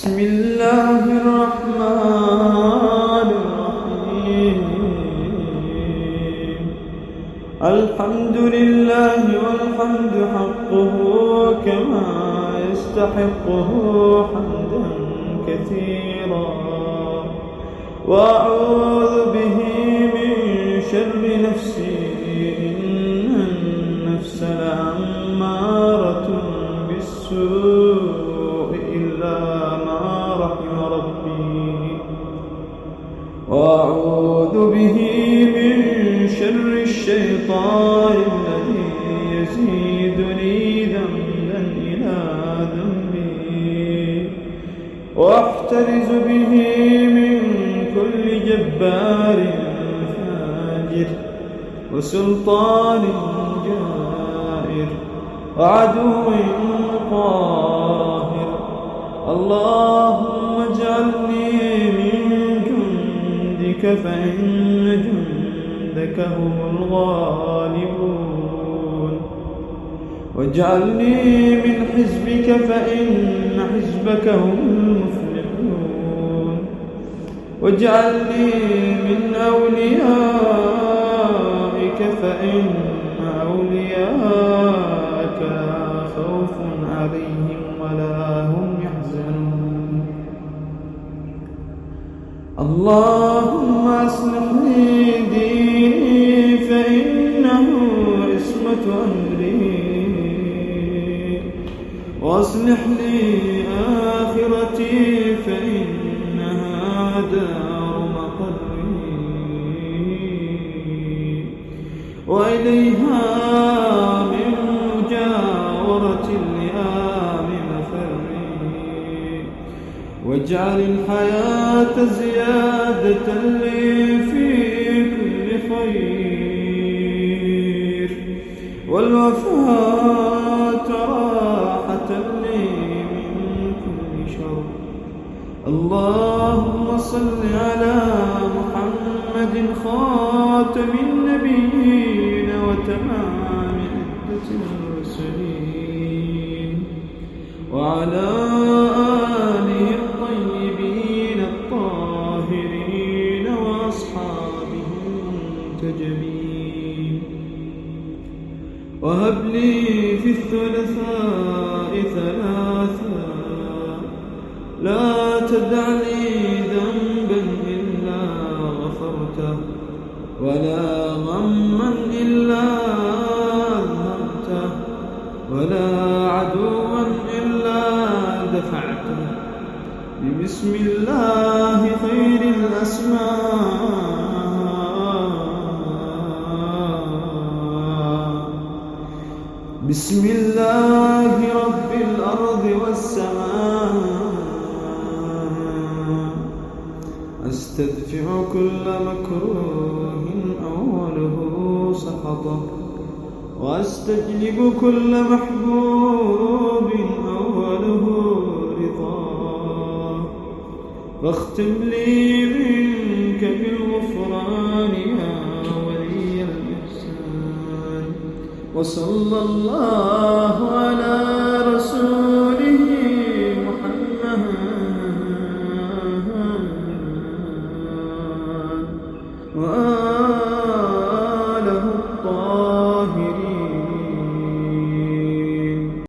بسم الله الرحمن الرحيم. الحمد لله والحمد حقه كما يستحقه حمدا كثيرا، وأعوذ به من شر نفسي إن النفس لأمارة بالسوء إلا ما رحم ربي، وأعوذ به من شر الشيطان الذي يزيدني ذنبا إلى ذنبي، وأحترز به من كل جبار فاجر وسلطان جائر وعدو قاهر. اللهم اجعلني من جندك فإن جندك هم الغالبون، واجعلني من حزبك فإن حزبك هم المفلحون، واجعلني من أوليائك فإن أولياءك لا خوف عليهم ولا هم يحزنون. اللهم أصلح لي ديني فإنه عصمة أمري، وأصلح لي آخرتي فإنها دار مقري، وإليها من مجاورة اللئام مفري، واجعل الحياة زيادة لي في كل خير، والوفاة راحة لي من كل شر. اللهم صل على محمد خاتم النبيين وتمام عدة المرسلين، وعلى آله الطيبين الطاهرين وأصحابه المنتجبين. وهب لي في الثلاثاء ثلاثا، لا تدع لي ذنبا إلا غفرته، ولا غما إلا أذهبته، ولا عدوا إلا دفعته، بسم الله خير الأسماء، بسم الله رب الأرض والسماء. أستدفع كل مكروه أوله سخطه، وأستجلب كل محبوب أوله رضاه، واختم لي منك بالغفران يا ولي الإحسان. وصلى الله على